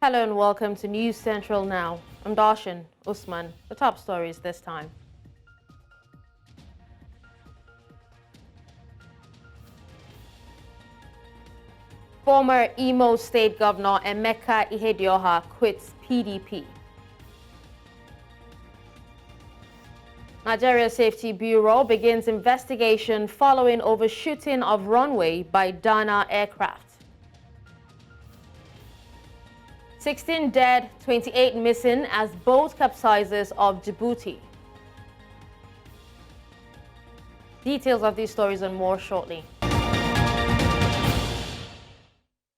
Hello and welcome to News Central Now. I'm Darshan Usman. The top stories this time. Former Imo State Governor Emeka Ihedioha quits PDP. Nigerian Safety Bureau begins investigation following overshooting of runway by Dana aircraft. 16 dead, 28 missing as boat capsizes off Djibouti. Details of these stories and more shortly.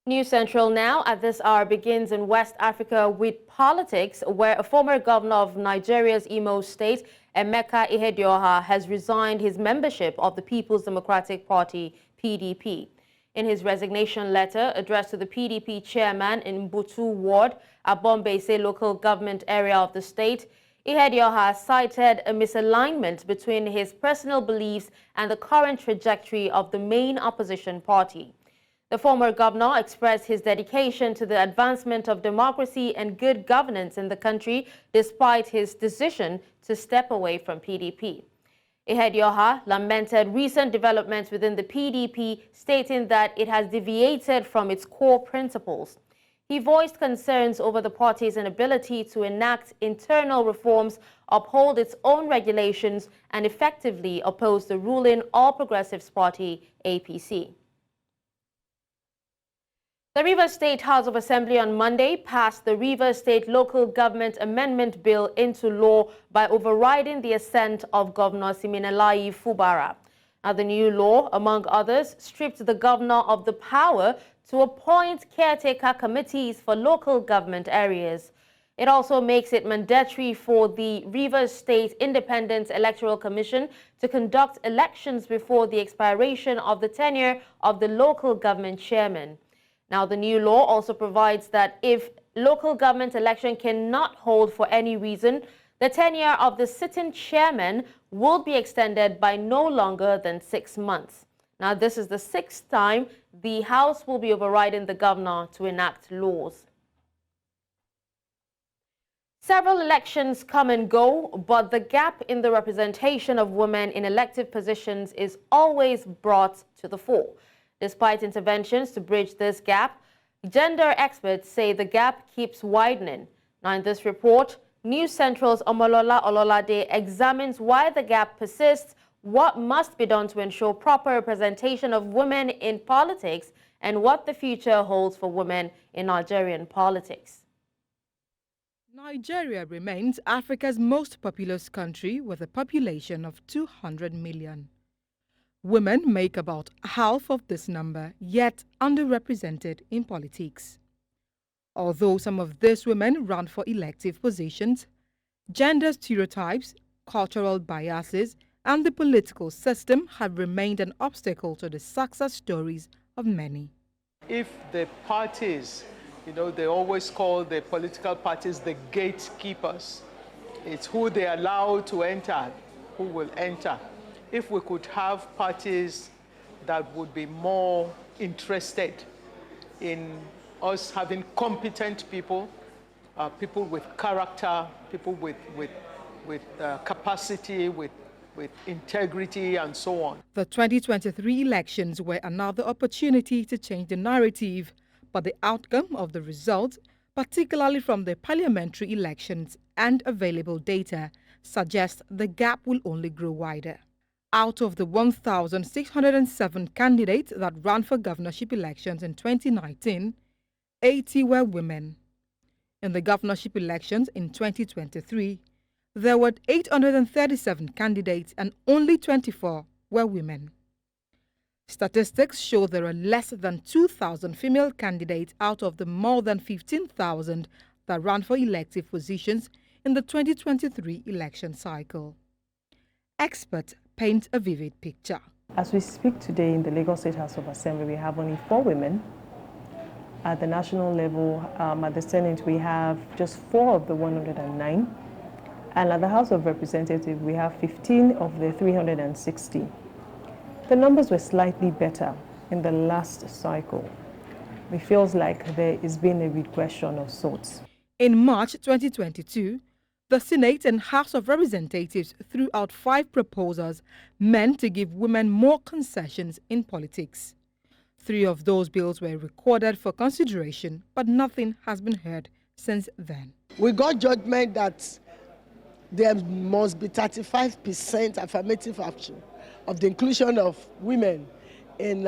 News Central Now at this hour begins in West Africa with politics, where a former governor of Nigeria's Imo State, Emeka Ihedioha, has resigned his membership of the People's Democratic Party, PDP. In his resignation letter addressed to the PDP chairman in Mbutu Ward, Abombese local government area of the state, Ihedioha cited a misalignment between his personal beliefs and the current trajectory of the main opposition party. The former governor expressed his dedication to the advancement of democracy and good governance in the country despite his decision to step away from PDP. Ihedioha lamented recent developments within the PDP, stating that it has deviated from its core principles. He voiced concerns over the party's inability to enact internal reforms, uphold its own regulations, and effectively oppose the ruling All Progressives Party, APC. The Rivers State House of Assembly on Monday passed the Rivers State Local Government Amendment Bill into law by overriding the assent of Governor Siminalayi Fubara. Now, the new law, among others, stripped the governor of the power to appoint caretaker committees for local government areas. It also makes it mandatory for the Rivers State Independent Electoral Commission to conduct elections before the expiration of the tenure of the local government chairman. Now, the new law also provides that if local government election cannot hold for any reason, the tenure of the sitting chairman will be extended by no longer than 6 months. Now, this is the 6th time the House will be overriding the governor to enact laws. Several elections come and go, but the gap in the representation of women in elective positions is always brought to the fore. Despite interventions to bridge this gap, gender experts say the gap keeps widening. Now, in this report, News Central's Omolola Ololade examines why the gap persists, what must be done to ensure proper representation of women in politics, and what the future holds for women in Nigerian politics. Nigeria remains Africa's most populous country with a population of 200 million. Women make about half of this number, yet underrepresented in politics. Although some of these women run for elective positions, gender stereotypes, cultural biases, and the political system have remained an obstacle to the success stories of many. If the parties, they always call the political parties the gatekeepers. It's who they allow to enter, who will enter. If we could have parties that would be more interested in us having competent people, people with character, people with capacity, with integrity, and so on. The 2023 elections were another opportunity to change the narrative, but the outcome of the results, particularly from the parliamentary elections and available data, suggests the gap will only grow wider. Out of the 1,607 candidates that ran for governorship elections in 2019, 80 were women. In the governorship elections in 2023, there were 837 candidates and only 24 were women. Statistics show there are less than 2,000 female candidates out of the more than 15,000 that ran for elective positions in the 2023 election cycle. Experts paint a vivid picture. As we speak today in the Lagos State House of Assembly, we have only 4 women. At the national level, at the Senate, we have just 4 of the 109. And at the House of Representatives, we have 15 of the 360. The numbers were slightly better in the last cycle. it feels like there is been a regression of sorts. In March 2022, the Senate and House of Representatives threw out 5 proposals meant to give women more concessions in politics. 3 of those bills were recorded for consideration, but nothing has been heard since then. We got judgment that there must be 35% affirmative action of the inclusion of women in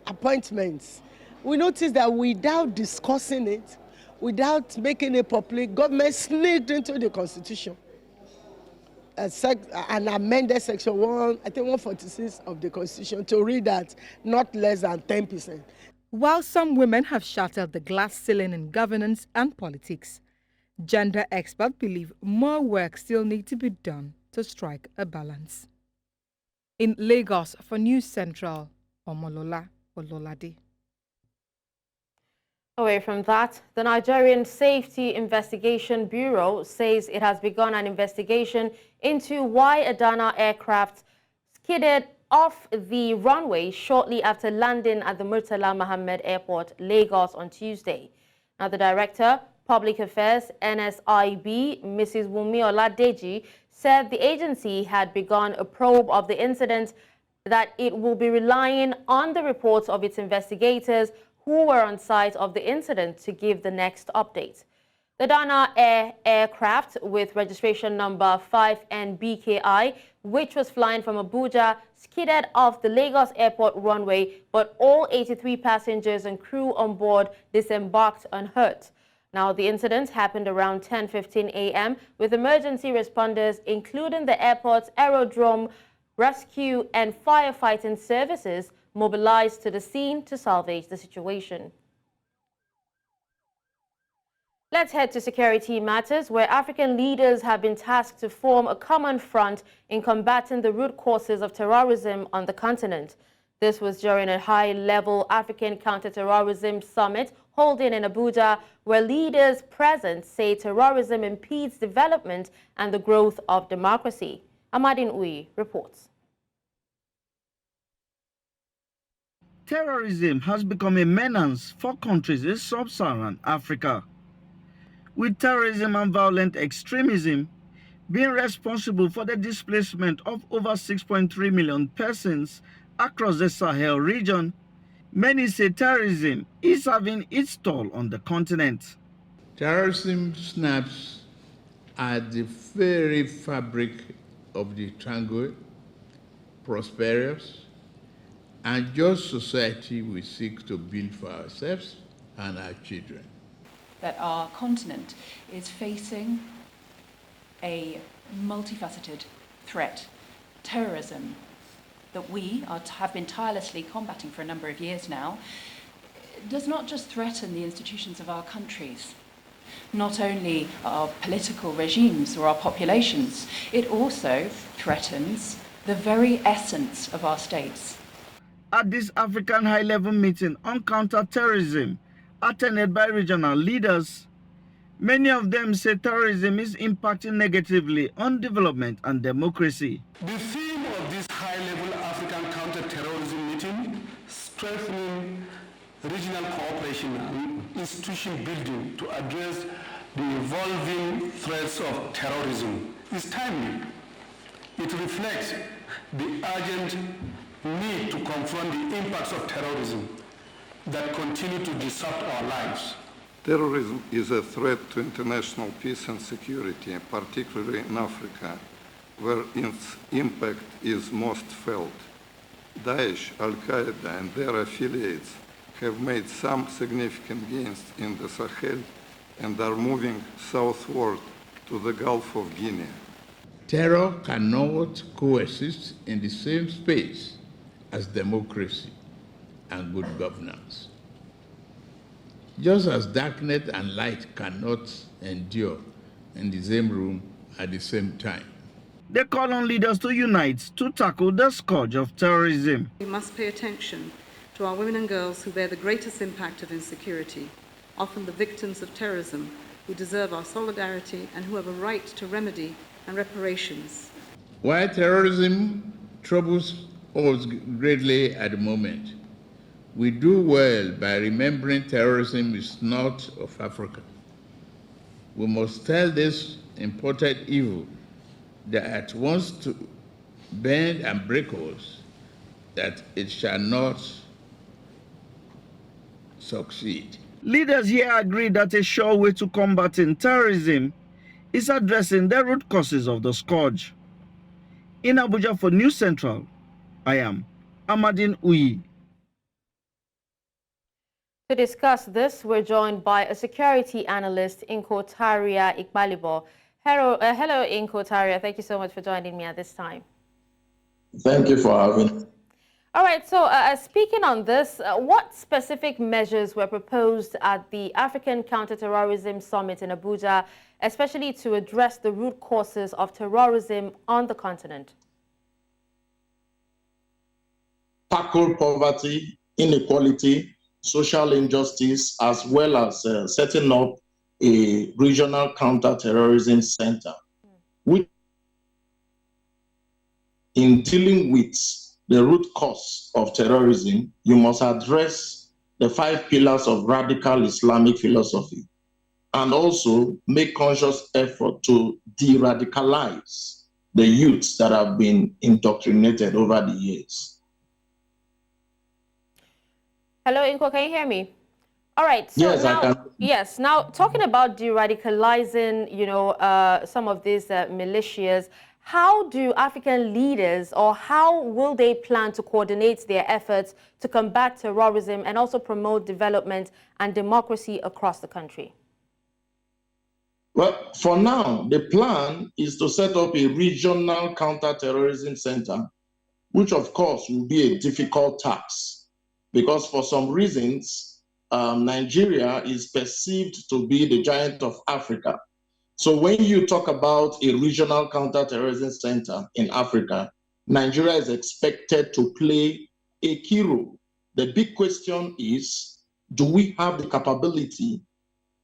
appointments. We noticed that without discussing it, without making it public, government sneaked into the Constitution and amended Section 146 of the Constitution to read that not less than 10%. While some women have shattered the glass ceiling in governance and politics, gender experts believe more work still needs to be done to strike a balance. In Lagos for News Central, Omolola Ololade. Away from that, the Nigerian Safety Investigation Bureau says it has begun an investigation into why a Dana aircraft skidded off the runway shortly after landing at the Murtala Muhammed Airport, Lagos, on Tuesday. Now, the Director, Public Affairs, NSIB, Mrs. Wunmi Oladeji, said the agency had begun a probe of the incident, that it will be relying on the reports of its investigators who were on site of the incident to give the next update. The Dana aircraft with registration number 5NBKI, which was flying from Abuja, skidded off the Lagos Airport runway, but all 83 passengers and crew on board disembarked unhurt. Now, the incident happened around 10:15 a.m. with emergency responders, including the airport's Aerodrome, rescue and firefighting services, mobilized to the scene to salvage the situation. Let's head to security matters, where African leaders have been tasked to form a common front in combating the root causes of terrorism on the continent. This was during a high-level African counter-terrorism summit holding in Abuja, where leaders present say terrorism impedes development and the growth of democracy. Amadine Uyi reports. Terrorism has become a menace for countries in sub-Saharan Africa, with terrorism and violent extremism being responsible for the displacement of over 6.3 million persons across the Sahel region. Many say terrorism is having its toll on the continent. Terrorism snaps at the very fabric of the tranquil, prosperous, and just society we seek to build for ourselves and our children. That our continent is facing a multifaceted threat, terrorism, that we have been tirelessly combating for a number of years now, does not just threaten the institutions of our countries, not only our political regimes or our populations, it also threatens the very essence of our states. At this African high-level meeting on counter-terrorism, attended by regional leaders, many of them say terrorism is impacting negatively on development and democracy. The theme of this high-level African counter-terrorism meeting, strengthening regional cooperation and institution building to address the evolving threats of terrorism, is timely. It reflects the urgent need to confront the impacts of terrorism that continue to disrupt our lives. Terrorism is a threat to international peace and security, particularly in Africa, where its impact is most felt. Daesh, Al-Qaeda, and their affiliates have made some significant gains in the Sahel and are moving southward to the Gulf of Guinea. Terror cannot coexist in the same space as democracy and good governance. Just as darkness and light cannot endure in the same room at the same time. They call on leaders to unite to tackle the scourge of terrorism. We must pay attention to our women and girls who bear the greatest impact of insecurity, often the victims of terrorism, who deserve our solidarity and who have a right to remedy and reparations. While terrorism troubles us greatly at the moment, We do well by remembering terrorism is not of Africa. We must tell this imported evil that wants to bend and break us, that it shall not succeed. Leaders here agree that a sure way to combating terrorism is addressing the root causes of the scourge. In Abuja for News Central, I am Amadine Uyi. To discuss this, we're joined by a security analyst, Inko Taria Ikbalibo. Hello, Inko Taria. Thank you so much for joining me at this time. Thank you for having me. All right, so speaking on this, what specific measures were proposed at the African Counterterrorism Summit in Abuja, especially to address the root causes of terrorism on the continent? Tackle poverty, inequality, social injustice, as well as setting up a regional counterterrorism center, which in dealing with the root cause of terrorism, you must address the 5 pillars of radical Islamic philosophy and also make conscious effort to de-radicalize the youths that have been indoctrinated over the years. Hello, Inko, can you hear me? All right. So yes, now, I can. Yes. Now, talking about de-radicalizing, some of these militias, how do African leaders, or how will they plan to coordinate their efforts to combat terrorism and also promote development and democracy across the country? Well, for now, the plan is to set up a regional counterterrorism center, which of course will be a difficult task because for some reasons, Nigeria is perceived to be the giant of Africa. So when you talk about a regional counterterrorism center in Africa, Nigeria is expected to play a key role. The big question is, do we have the capability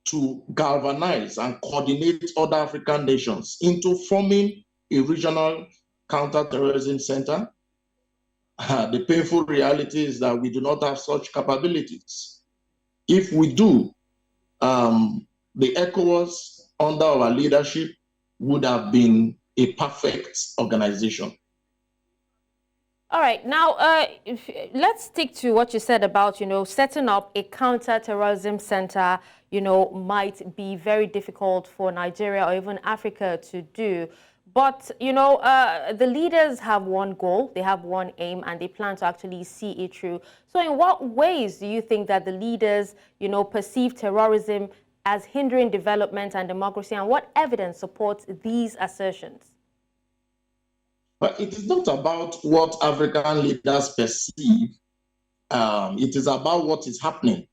to galvanize and coordinate other African nations into forming a regional counterterrorism center? The painful reality is that we do not have such capabilities. If we do, the ECOWAS under our leadership would have been a perfect organization. All right. Now, let's stick to what you said about, setting up a counter-terrorism center, might be very difficult for Nigeria or even Africa to do. But, the leaders have one goal, they have one aim, and they plan to actually see it through. So in what ways do you think that the leaders, perceive terrorism as hindering development and democracy, and what evidence supports these assertions? But it is not about what African leaders perceive. It is about what is happening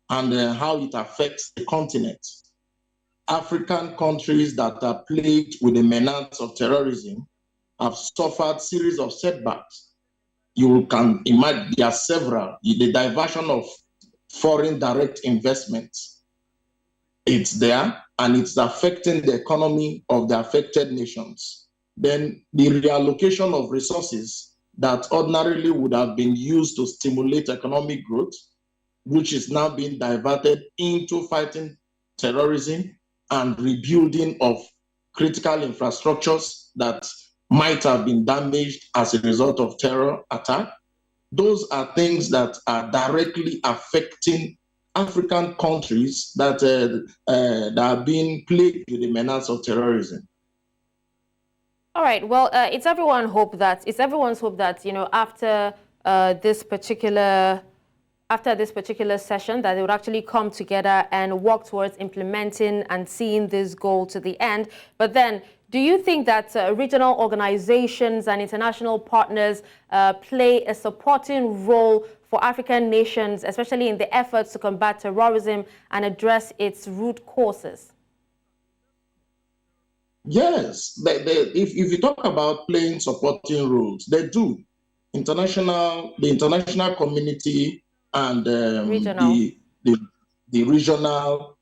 and how it affects the continent. African countries that are plagued with the menace of terrorism have suffered a series of setbacks. You can imagine there are several. The diversion of foreign direct investments, it's there, and it's affecting the economy of the affected nations. Then the reallocation of resources that ordinarily would have been used to stimulate economic growth, which is now being diverted into fighting terrorism and rebuilding of critical infrastructures that might have been damaged as a result of terror attack. Those are things that are directly affecting African countries that are being plagued with the menace of terrorism. All right. Well, it's everyone's hope that after this particular session, that they would actually come together and work towards implementing and seeing this goal to the end. But then, do you think that regional organizations and international partners play a supporting role for African nations, especially in the efforts to combat terrorism and address its root causes? Yes, if you talk about playing supporting roles, they do. The international community and the regional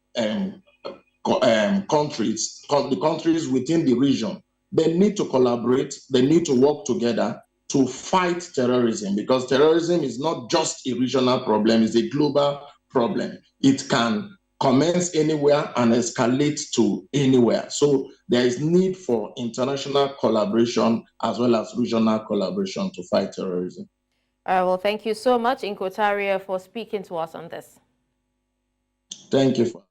countries, the countries within the region, they need to collaborate, they need to work together to fight terrorism, because terrorism is not just a regional problem, it's a global problem. It can commence anywhere and escalate to anywhere. So there is need for international collaboration as well as regional collaboration to fight terrorism. Well, thank you so much, Inkotaria, for speaking to us on this. Thank you.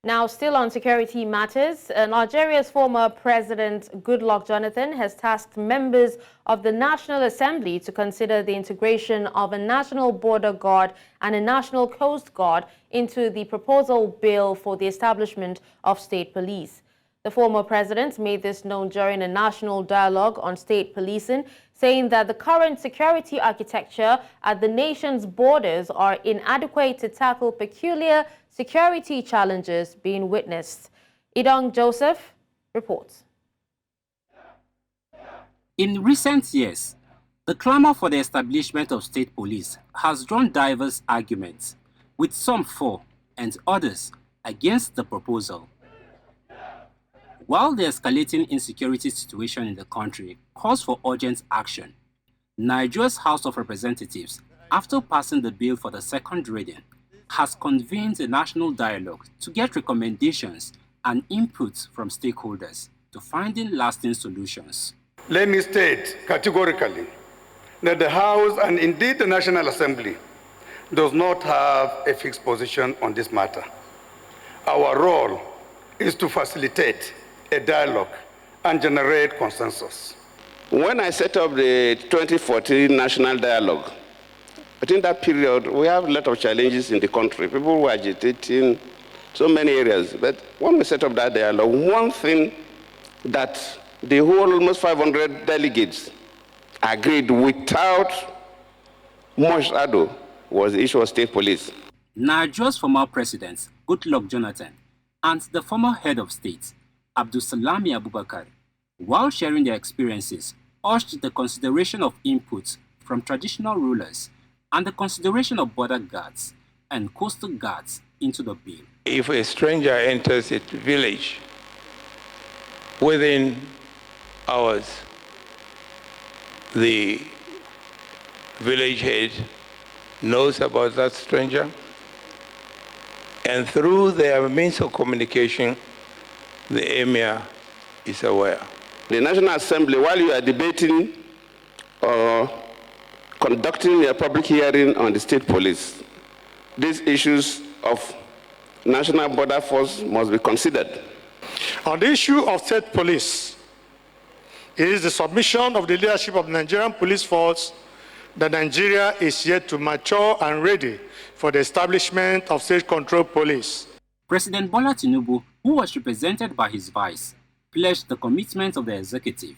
Now, still on security matters, Nigeria's former President Goodluck Jonathan has tasked members of the National Assembly to consider the integration of a National Border Guard and a National Coast Guard into the proposal bill for the establishment of state police. The former president made this known during a national dialogue on state policing, saying that the current security architecture at the nation's borders are inadequate to tackle peculiar security challenges being witnessed. Idong Joseph reports. In recent years, the clamor for the establishment of state police has drawn diverse arguments, with some for and others against the proposal. While the escalating insecurity situation in the country calls for urgent action, Nigeria's House of Representatives, after passing the bill for the second reading, has convened a national dialogue to get recommendations and inputs from stakeholders to finding lasting solutions. Let me state categorically that the House and indeed the National Assembly does not have a fixed position on this matter. Our role is to facilitate a dialogue and generate consensus. When I set up the 2014 National Dialogue, within that period, we have a lot of challenges in the country. People were agitating so many areas. But when we set up that dialogue, one thing that the whole almost 500 delegates agreed without much ado was the issue of state police. Nigeria's former president, Goodluck Jonathan, and the former head of state, Abdulsalami Abubakar, while sharing their experiences, urged the consideration of inputs from traditional rulers and the consideration of border guards and coastal guards into the bill. If a stranger enters a village, within hours, the village head knows about that stranger, and through their means of communication, the emir is aware. The National Assembly, while you are debating or conducting a public hearing on the state police, these issues of National Border Force must be considered. On the issue of state police, it is the submission of the leadership of the Nigerian police force that Nigeria is yet to mature and ready for the establishment of state-controlled police. President Bola Tinubu, who was represented by his vice, pledged the commitment of the executive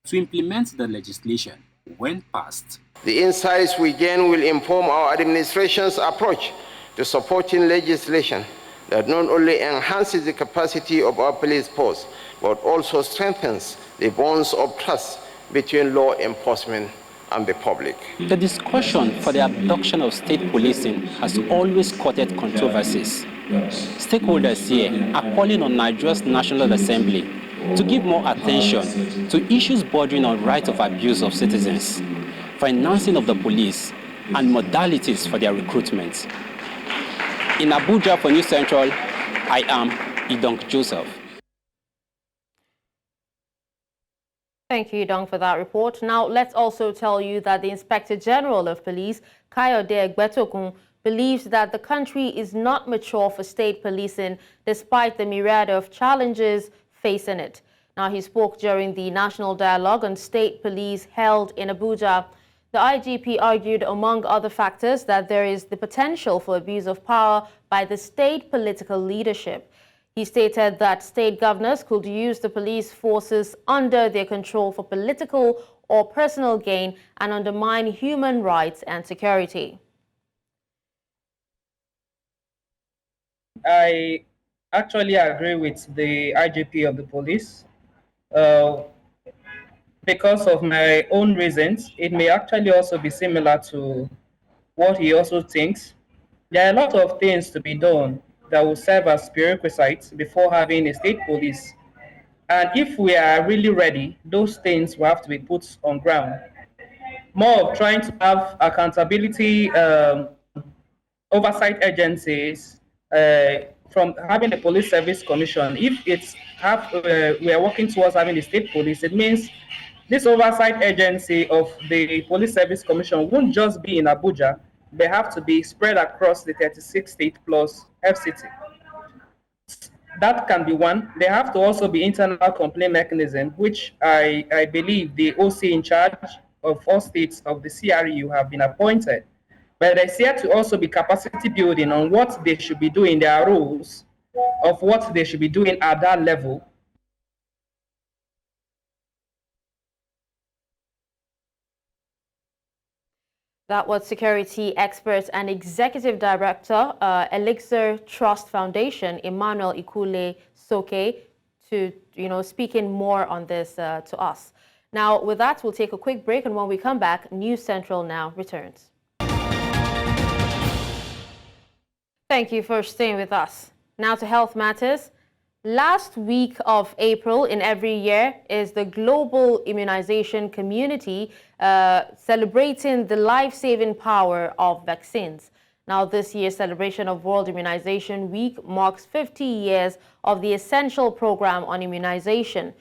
to implement the legislation when passed. The insights we gain will inform our administration's approach to supporting legislation that not only enhances the capacity of our police force, but also strengthens the bonds of trust between law enforcement and the public. The discussion for the abduction of state policing has always courted controversies. Stakeholders here are calling on Nigeria's National Assembly to give more attention to issues bordering on right of abuse of citizens, financing of the police, and modalities for their recruitment. In Abuja for News Central, I am Idong Joseph. Thank you, Idong, for that report. Now, let's also tell you that the Inspector General of Police, Kayode Egbetokun, believes that the country is not mature for state policing despite the myriad of challenges facing it. Now, he spoke during the National Dialogue on State Police held in Abuja. The IGP argued, among other factors, that there is the potential for abuse of power by the state political leadership. He stated that state governors could use the police forces under their control for political or personal gain and undermine human rights and security. I actually agree with the IGP of the police. Because of my own reasons, it may actually also be similar to what he also thinks. There are a lot of things to be done that will serve as prerequisites before having a state police. And if we are really ready, those things will have to be put on ground. More of trying to have accountability oversight agencies from having a police service commission. If we are working towards having the state police, it means this oversight agency of the police service commission won't just be in Abuja, they have to be spread across the 36 state plus FCT. That can be one. There have to also be internal complaint mechanism, which I believe the OC in charge of all states of the CRU have been appointed. But there's yet to also be capacity building on what they should be doing, their roles of what they should be doing at that level. That was security expert and executive director, Elixir Trust Foundation, Emmanuel Ikule Soke, to speaking more on this to us. Now, with that, we'll take a quick break, and when we come back, News Central Now returns. Thank you for staying with us. Now to health matters. Last week of April in every year is the global immunization community celebrating the life-saving power of vaccines. Now, this year's celebration of World Immunization Week marks 50 years of the essential program on immunization.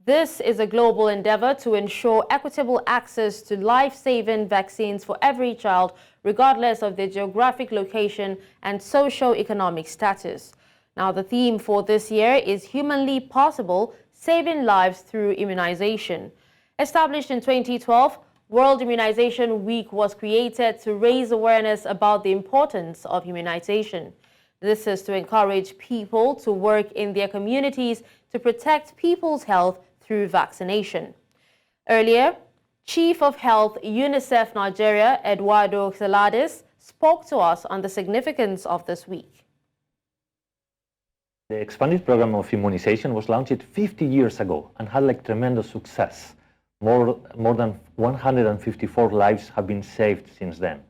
This is a global endeavor to ensure equitable access to life-saving vaccines for every child, regardless of their geographic location and socio-economic status. Now, the theme for this year is Humanly Possible, Saving Lives Through Immunization. Established in 2012, World Immunization Week was created to raise awareness about the importance of immunization. This is to encourage people to work in their communities to protect people's health through vaccination. Earlier, Chief of Health, UNICEF Nigeria, Adewole Quits, spoke to us on the significance of this week. The expanded program of immunization was launched 50 years ago and had tremendous success. More than 154 lives have been saved since then.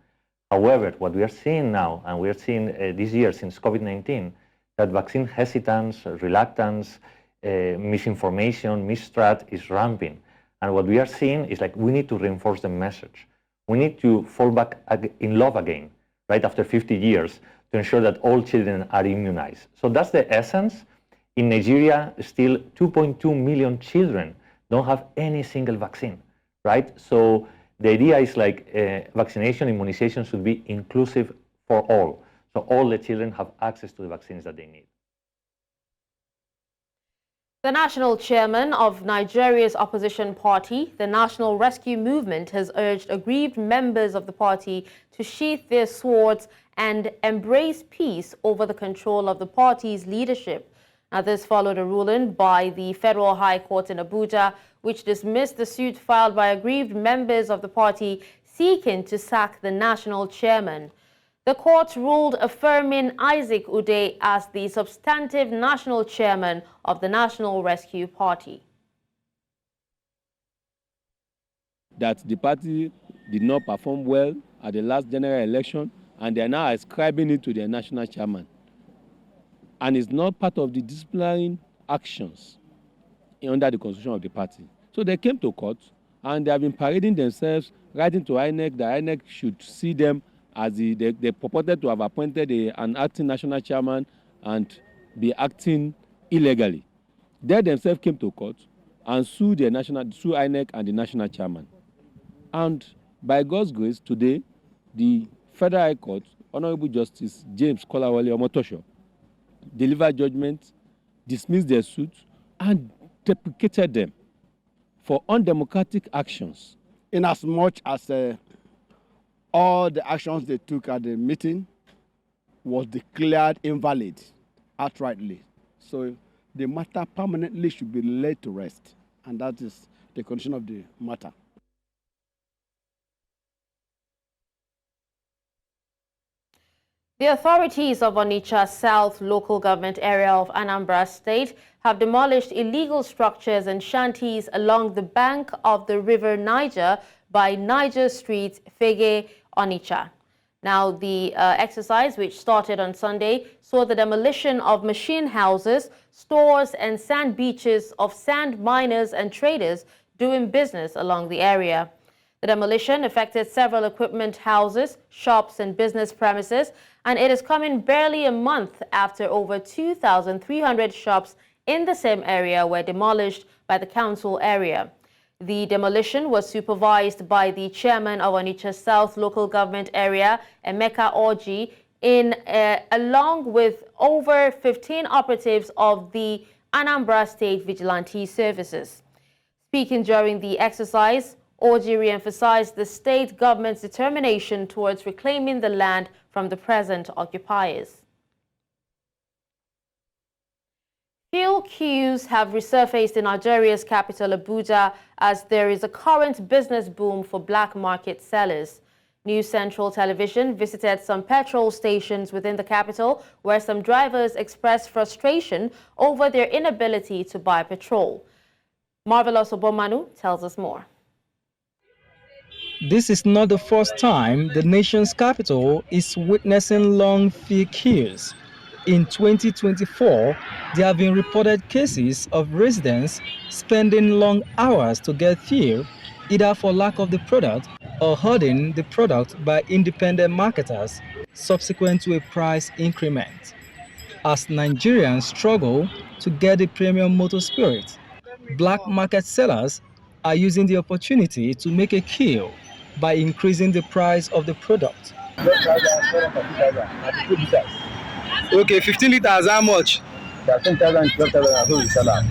However, what we are seeing now, and we are seeing this year since COVID-19, that vaccine hesitance, reluctance, misinformation, mistrust is ramping. And what we are seeing is we need to reinforce the message. We need to fall back in love again, right after 50 years, to ensure that all children are immunized. So that's the essence. In Nigeria, still 2.2 million children don't have any single vaccine, right? So the idea is vaccination, immunization should be inclusive for all. So all the children have access to the vaccines that they need. The national chairman of Nigeria's opposition party, the National Rescue Movement, has urged aggrieved members of the party to sheath their swords and embrace peace over the control of the party's leadership. Now, this followed a ruling by the Federal High Court in Abuja, which dismissed the suit filed by aggrieved members of the party seeking to sack the national chairman. The court ruled affirming Isaac Ude as the substantive national chairman of the National Rescue Party. That the party did not perform well at the last general election, and they are now ascribing it to their national chairman. And it's not part of the disciplinary actions under the constitution of the party. So they came to court, and they have been parading themselves, writing to INEC that INEC should see them as they purported to have appointed an acting national chairman and be acting illegally. They themselves came to court and sued INEC and the national chairman. And by God's grace, today, the Federal High Court, Honorable Justice James Kolawole Omotosho, delivered judgment, dismissed their suit, and deprecated them for undemocratic actions. Inasmuch as all the actions they took at the meeting was declared invalid outrightly. So the matter permanently should be laid to rest, and that is the condition of the matter. The authorities of Onitsha South local government area of Anambra State have demolished illegal structures and shanties along the bank of the river Niger by Niger Street, Fege, Onitsha. Now, the exercise, which started on Sunday, saw the demolition of machine houses, stores and sand beaches of sand miners and traders doing business along the area. The demolition affected several equipment houses, shops and business premises, and it is coming barely a month after over 2,300 shops in the same area were demolished by the council area. The demolition was supervised by the chairman of Onitsha South Local Government Area, Emeka Orji, along with over 15 operatives of the Anambra State Vigilante Services. Speaking during the exercise, Orji re-emphasized the state government's determination towards reclaiming the land from the present occupiers. Fuel queues have resurfaced in Nigeria's capital, Abuja, as there is a current business boom for black market sellers. News Central Television visited some petrol stations within the capital where some drivers expressed frustration over their inability to buy petrol. Marvelous Obomanu tells us more. This is not the first time the nation's capital is witnessing long fuel queues. In 2024, there have been reported cases of residents spending long hours to get fuel, either for lack of the product or hoarding the product by independent marketers subsequent to a price increment. As Nigerians struggle to get the premium motor spirit, black market sellers are using the opportunity to make a kill by increasing the price of the product. Okay, 15 liters, how much? 10,000, 12,000.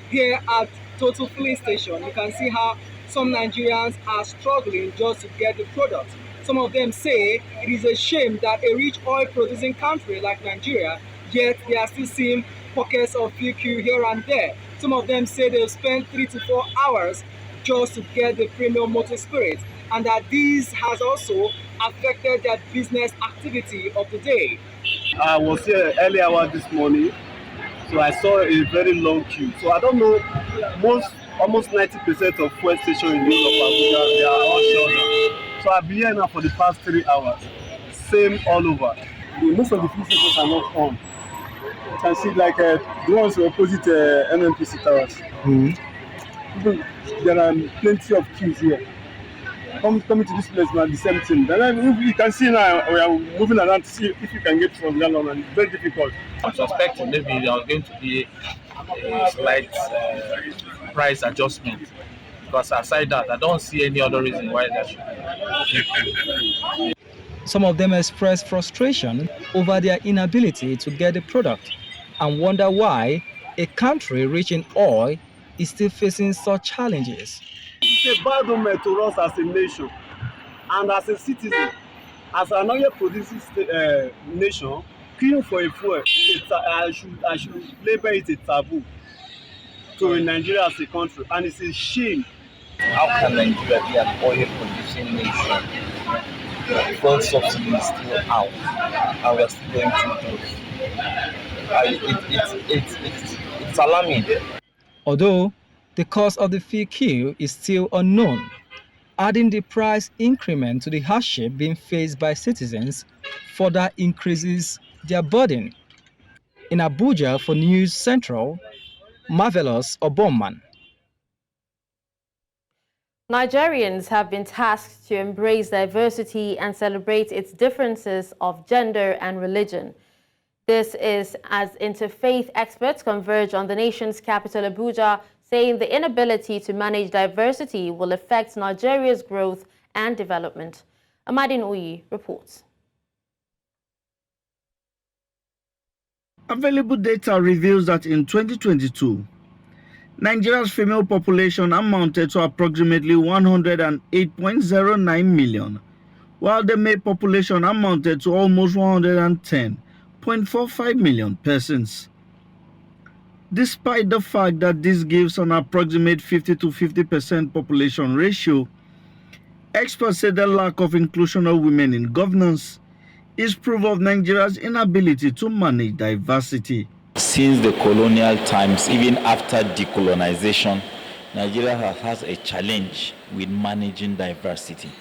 Here at Total Filling Station, you can see how some Nigerians are struggling just to get the product. Some of them say it is a shame that a rich oil-producing country like Nigeria, yet they are still seeing pockets of fuel queue here and there. Some of them say they'll spend 3 to 4 hours just to get the premium motor spirit, and that this has also affected their business activity of the day. I was here early hour this morning, so I saw a very long queue. So I don't know, almost 90% of fuel stations in Abuja, they are all shut down. So I've been here now for the past 3 hours. Same all over. Most of the fuel stations are not on. You can see like the ones opposite MMPC towers. There are plenty of queues here. Coming to this place now, the same thing. Then you can see now we are moving around to see if you can get from Gallon, and it's very difficult. I'm suspecting maybe there was going to be a slight price adjustment, because aside that, I don't see any other reason why that should be. Some of them express frustration over their inability to get the product and wonder why a country rich in oil is still facing such challenges. It's a bad moment to us as a nation and as a citizen, as an oil producing nation. Queuing for a fuel, I should label it a taboo to Nigeria as a country, and it's a shame. How can Nigeria be an oil producing nation? Fuel subsidy is still out, and we're still going through this. It's alarming. Although the cost of the fuel queue is still unknown, adding the price increment to the hardship being faced by citizens further increases their burden. In Abuja for News Central, Marvelous Obomman. Nigerians have been tasked to embrace diversity and celebrate its differences of gender and religion. This is as interfaith experts converge on the nation's capital, Abuja, saying the inability to manage diversity will affect Nigeria's growth and development. Amadin Oyi reports. Available data reveals that in 2022, Nigeria's female population amounted to approximately 108.09 million, while the male population amounted to almost 110.45 million persons. Despite the fact that this gives an approximate 50 to 50% population ratio, experts say the lack of inclusion of women in governance is proof of Nigeria's inability to manage diversity. Since the colonial times, even after decolonization, Nigeria has a challenge with managing diversity.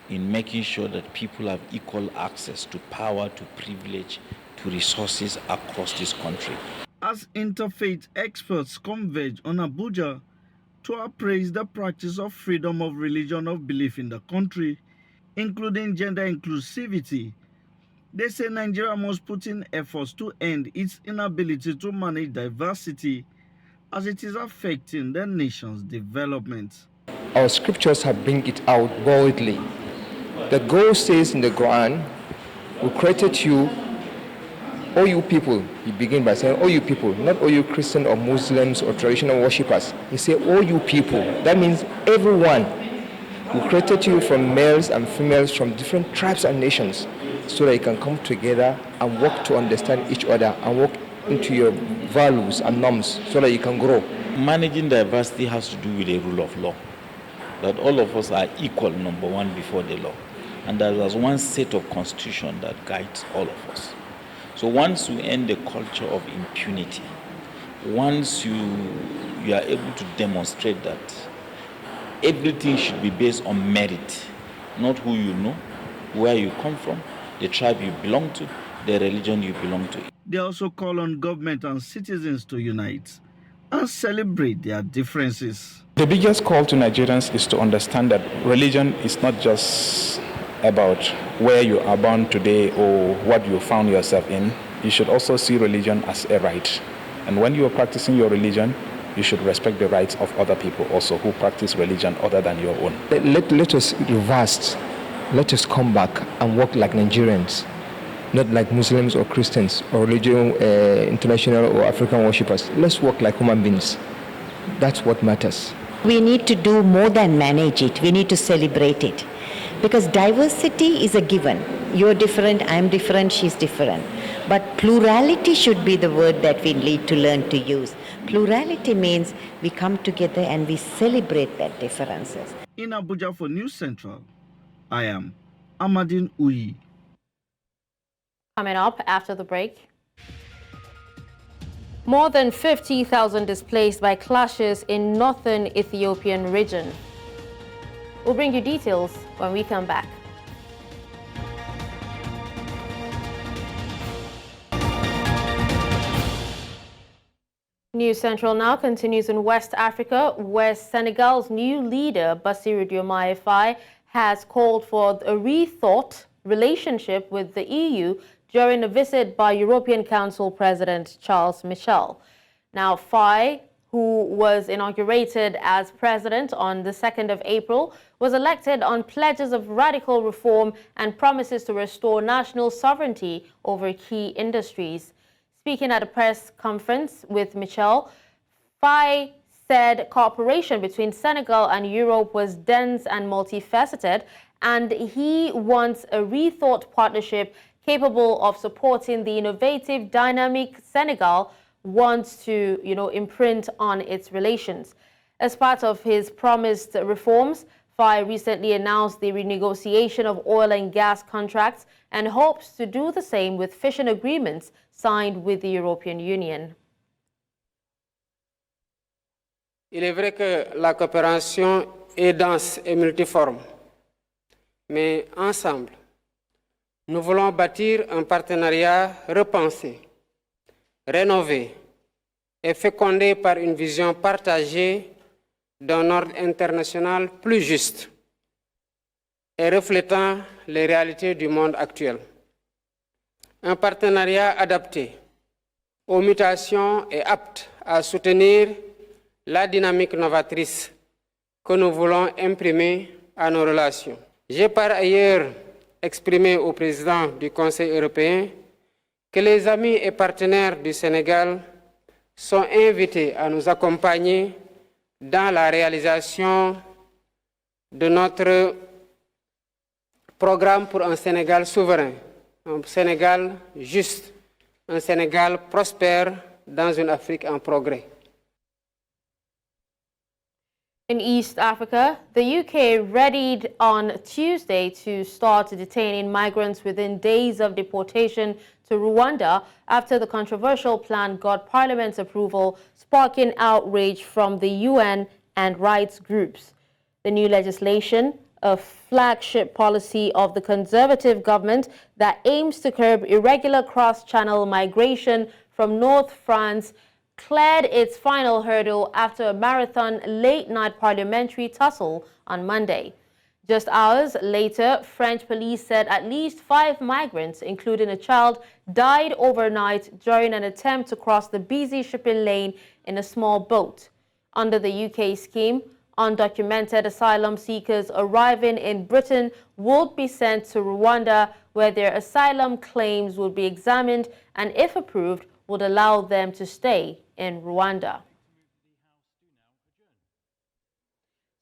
in making sure that people have equal access to power, to privilege, to resources across this country. As interfaith experts converge on Abuja to appraise the practice of freedom of religion of belief in the country, including gender inclusivity, they say Nigeria must put in efforts to end its inability to manage diversity as it is affecting the nation's development. Our scriptures have bring it out boldly. The God says in the Quran, we created you, all you people. He begins by saying, all you people, not all you Christian or Muslims or traditional worshippers. He said, all you people. That means everyone. We created you from males and females from different tribes and nations so that you can come together and work to understand each other and work into your values and norms so that you can grow. Managing diversity has to do with the rule of law, that all of us are equal, number one, before the law. And there's one set of constitution that guides all of us. So once you end the culture of impunity, once you are able to demonstrate that everything should be based on merit, not who you know, where you come from, the tribe you belong to, the religion you belong to. They also call on government and citizens to unite and celebrate their differences. The biggest call to Nigerians is to understand that religion is not just about where you are born today or what you found yourself in. You should also see religion as a right. And when you are practicing your religion, you should respect the rights of other people also who practice religion other than your own. Let us reverse. Let us come back and work like Nigerians, not like Muslims or Christians or religion, international or African worshippers. Let's work like human beings. That's what matters. We need to do more than manage it. We need to celebrate it. Because diversity is a given. You're different, I'm different, she's different. But plurality should be the word that we need to learn to use. Plurality means we come together and we celebrate their differences. In Abuja for News Central, I am Amadine Uyi. Coming up after the break. More than 50,000 displaced by clashes in northern Ethiopian region. We'll bring you details when we come back. News Central now continues in West Africa, where Senegal's new leader, Bassirou Diomaye Faye, has called for a rethought relationship with the EU during a visit by European Council President Charles Michel. Now, Faye, who was inaugurated as president on the 2nd of April, was elected on pledges of radical reform and promises to restore national sovereignty over key industries. Speaking at a press conference with Michel, Faye said cooperation between Senegal and Europe was dense and multifaceted, and he wants a rethought partnership capable of supporting the innovative, dynamic Senegal wants to, imprint on its relations. As part of his promised reforms, Faye recently announced the renegotiation of oil and gas contracts and hopes to do the same with fishing agreements signed with the European Union. Il est vrai que la coopération est dense et multiforme, mais ensemble, nous voulons bâtir un partenariat repensé, rénové et fécondé par une vision partagée d'un ordre international plus juste et reflétant les réalités du monde actuel. Un partenariat adapté aux mutations et apte à soutenir la dynamique novatrice que nous voulons imprimer à nos relations. J'ai par ailleurs exprimé au président du Conseil européen que les amis et partenaires du Sénégal sont invités à nous accompagner dans la réalisation de notre programme pour un Sénégal souverain, un Sénégal juste, un Sénégal prospère dans une Afrique en progrès. In East Africa, the UK readied on Tuesday to start detaining migrants within days of deportation to Rwanda after the controversial plan got Parliament's approval, sparking outrage from the UN and rights groups. The new legislation a flagship policy of the Conservative government that aims to curb irregular cross-channel migration from North France, cleared its final hurdle after a marathon late-night parliamentary tussle on Monday. Just hours later, French police said at least 5 migrants, including a child, died overnight during an attempt to cross the busy shipping lane in a small boat. Under the UK scheme, undocumented asylum seekers arriving in Britain would be sent to Rwanda, where their asylum claims would be examined and, if approved, would allow them to stay in Rwanda.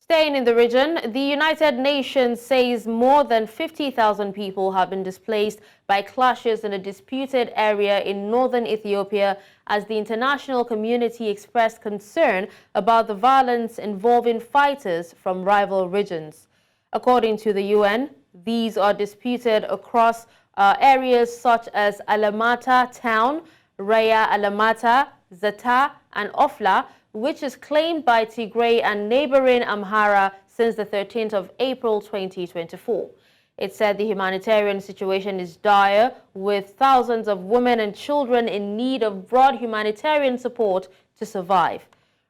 Staying in the region, the United Nations says more than 50,000 people have been displaced by clashes in a disputed area in northern Ethiopia as the international community expressed concern about the violence involving fighters from rival regions. According to the UN, these are disputed across areas such as Alamata town, Raya Alamata, Zata, and Ofla, which is claimed by Tigray and neighboring Amhara since the 13th of April 2024. It said the humanitarian situation is dire, with thousands of women and children in need of broad humanitarian support to survive.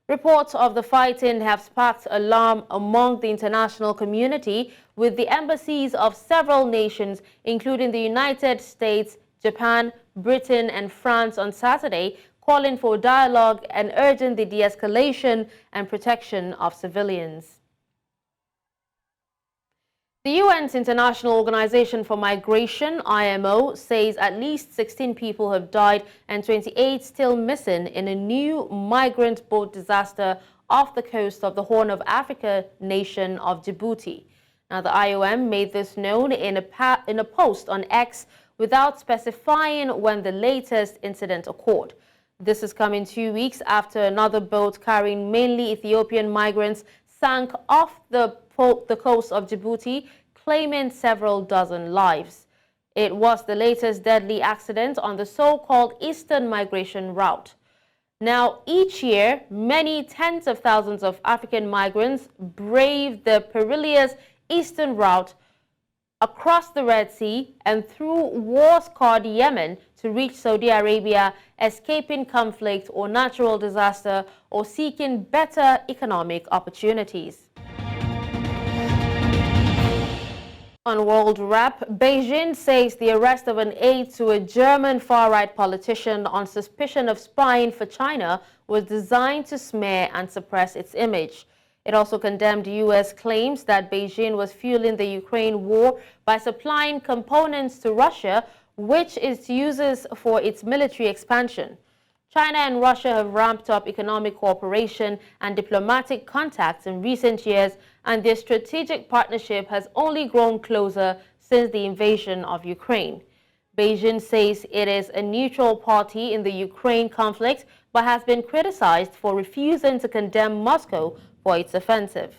Reports of the fighting have sparked alarm among the international community, with the embassies of several nations, including the United States, Japan, Britain, and France on Saturday, calling for dialogue and urging the de-escalation and protection of civilians. The UN's International Organization for Migration, IMO, says at least 16 people have died and 28 still missing in a new migrant boat disaster off the coast of the Horn of Africa nation of Djibouti. Now, the IOM made this known in a post on X without specifying when the latest incident occurred. This is coming 2 weeks after another boat carrying mainly Ethiopian migrants sank off the coast of Djibouti, claiming several dozen lives. It was the latest deadly accident on the so-called Eastern Migration Route. Now, each year, many tens of thousands of African migrants brave the perilous Eastern Route across the Red Sea and through war-scarred Yemen to reach Saudi Arabia, escaping conflict or natural disaster or seeking better economic opportunities. On World Wrap, Beijing says the arrest of an aide to a German far-right politician on suspicion of spying for China was designed to smear and suppress its image. It also condemned U.S. claims that Beijing was fueling the Ukraine war by supplying components to Russia, which it uses for its military expansion. China and Russia have ramped up economic cooperation and diplomatic contacts in recent years, and their strategic partnership has only grown closer since the invasion of Ukraine. Beijing says it is a neutral party in the Ukraine conflict, but has been criticized for refusing to condemn Moscow for its offensive.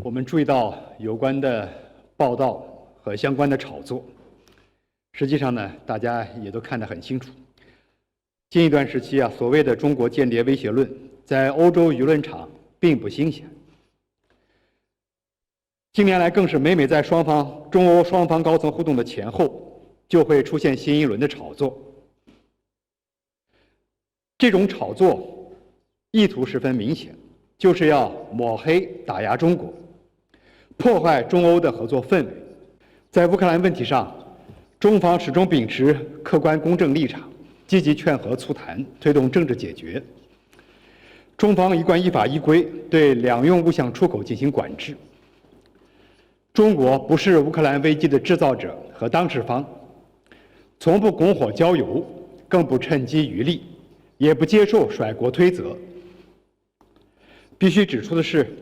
我们注意到有关的报道和相关的炒作，实际上呢，大家也都看得很清楚。近一段时期所谓的中国间谍威胁论，在欧洲舆论场并不新鲜。近年来，更是每在中欧双方高层互动的前后，就会出现新一轮的炒作。这种炒作意图十分明显。 就是要抹黑、打压中国，破坏中欧的合作氛围。在乌克兰问题上，中方始终秉持客观公正立场，积极劝和促谈，推动政治解决。中方一贯依法依规对两用物项出口进行管制。中国不是乌克兰危机的制造者和当事方，从不拱火浇油，更不趁机渔利，也不接受甩锅推责。 必须指出的是，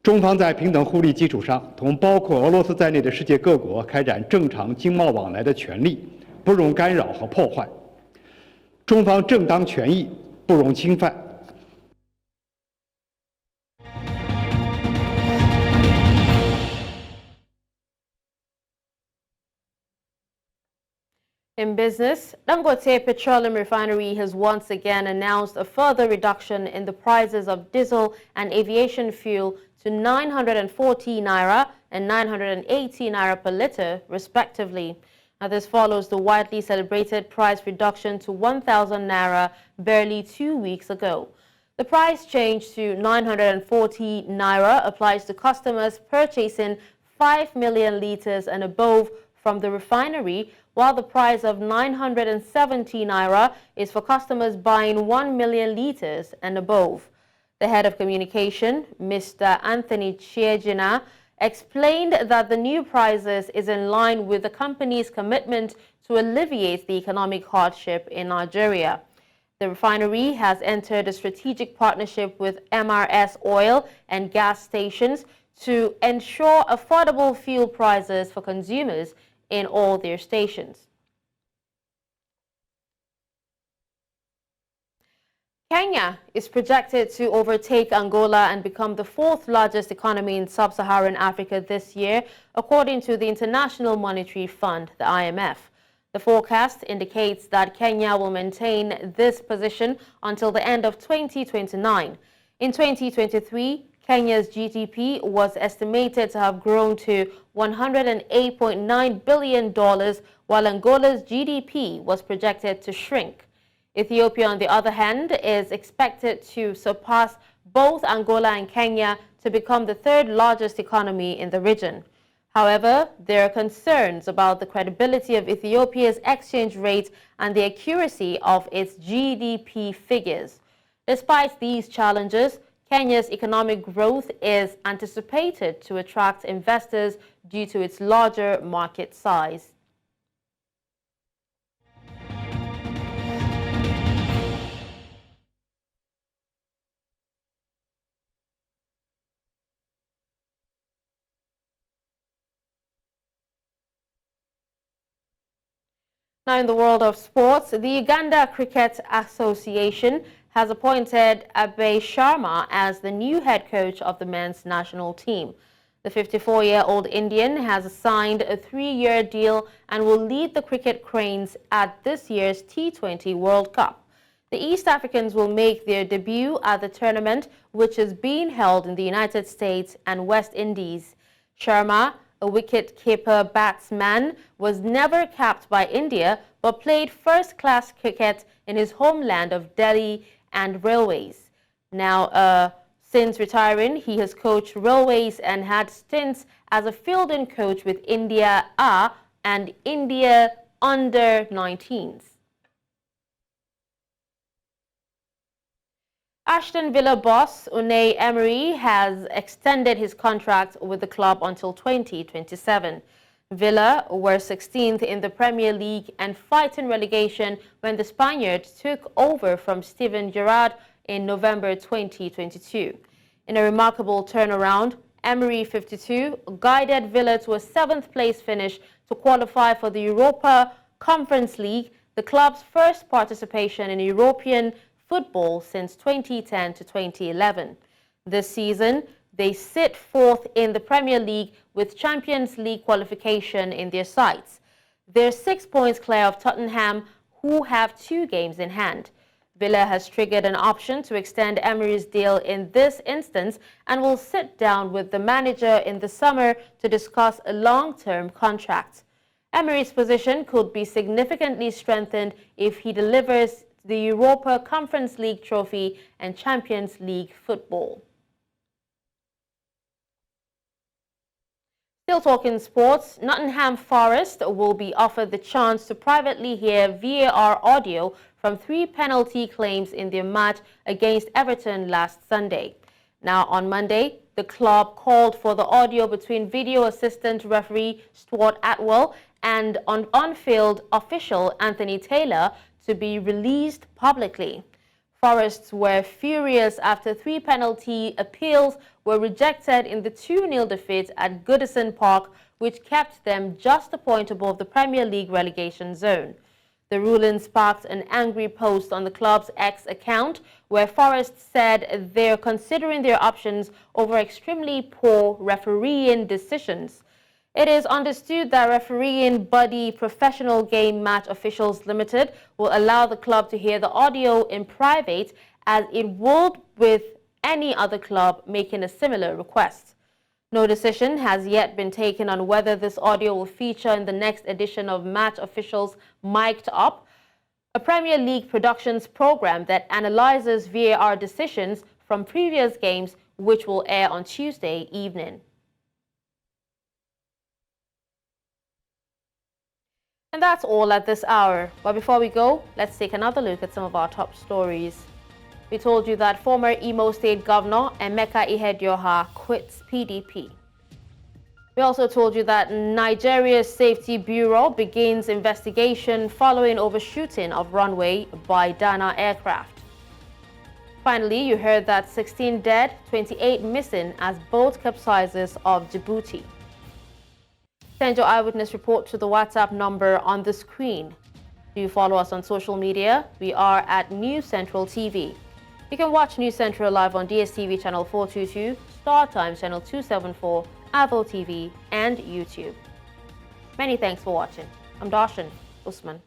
中方在平等互利基础上，同包括俄罗斯在内的世界各国开展正常经贸往来的权利不容干扰和破坏，中方正当权益不容侵犯。 In business, Dangote Petroleum Refinery has once again announced a further reduction in the prices of diesel and aviation fuel to 940 naira and 980 naira per litre, respectively. Now, this follows the widely celebrated price reduction to 1,000 naira barely 2 weeks ago. The price change to 940 naira applies to customers purchasing 5 million litres and above from the refinery, while the price of 970 naira is for customers buying 1 million litres and above. The head of communication, Mr. Anthony Chiejina, explained that the new prices is in line with the company's commitment to alleviate the economic hardship in Nigeria. The refinery has entered a strategic partnership with MRS oil and gas stations to ensure affordable fuel prices for consumers in all their stations. Kenya is projected to overtake Angola and become the fourth largest economy in sub-Saharan Africa this year, according to the International Monetary Fund, the IMF. The forecast indicates that Kenya will maintain this position until the end of 2029. In 2023, Kenya's GDP was estimated to have grown to $108.9 billion, while Angola's GDP was projected to shrink. Ethiopia, on the other hand, is expected to surpass both Angola and Kenya to become the third largest economy in the region. However, there are concerns about the credibility of Ethiopia's exchange rate and the accuracy of its GDP figures. Despite these challenges, Kenya's economic growth is anticipated to attract investors due to its larger market size. Now, in the world of sports, the Uganda Cricket Association has appointed Abe Sharma as the new head coach of the men's national team. The 54-year-old Indian has signed a 3-year deal and will lead the cricket cranes at this year's T20 World Cup. The East Africans will make their debut at the tournament, which is being held in the United States and West Indies. Sharma, a wicket-keeper batsman, was never capped by India but played first-class cricket in his homeland of Delhi and Railways. Now, since retiring, he has coached Railways and had stints as a fielding coach with India A and India under-19s. Aston Villa boss Unai Emery has extended his contract with the club until 2027. Villa were 16th in the Premier League and fighting relegation when the Spaniards took over from Steven Gerrard in November 2022. In a remarkable turnaround, Emery, 52, guided Villa to a 7th place finish to qualify for the Europa Conference League, the club's first participation in European football since 2010 to 2011. This season, they sit 4th in the Premier League with Champions League qualification in their sights. They're 6 points clear of Tottenham, who have 2 games in hand. Villa has triggered an option to extend Emery's deal in this instance and will sit down with the manager in the summer to discuss a long-term contract. Emery's position could be significantly strengthened if he delivers the Europa Conference League trophy and Champions League football. Still talking sports, Nottingham Forest will be offered the chance to privately hear VAR audio from 3 penalty claims in their match against Everton last Sunday. Now, on Monday, the club called for the audio between video assistant referee Stuart Atwell and on-field official Anthony Taylor to be released publicly. Forests were furious after 3 penalty appeals were rejected in the 2-0 defeat at Goodison Park, which kept them just a point above the Premier League relegation zone. The ruling sparked an angry post on the club's X account, where Forest said they're considering their options over extremely poor refereeing decisions. It is understood that refereeing body Professional Game Match Officials Limited will allow the club to hear the audio in private, as it would with any other club making a similar request. No decision has yet been taken on whether this audio will feature in the next edition of Match Officials Mic'd Up, a Premier League productions program that analyzes VAR decisions from previous games, which will air on Tuesday evening. And that's all at this hour. But before we go, let's take another look at some of our top stories. We told you that former Imo State Governor Emeka Ihedioha quits PDP. We also told you that Nigeria's Safety Bureau begins investigation following overshooting of Runway by Dana aircraft. Finally, you heard that 16 dead, 28 missing as boat capsizes off Djibouti. Send your eyewitness report to the WhatsApp number on the screen. Do you follow us on social media? We are at News Central TV. You can watch News Central live on DSTV channel 422, Star Times channel 274, Avo TV, and YouTube. Many thanks for watching. I'm Darshan Usman.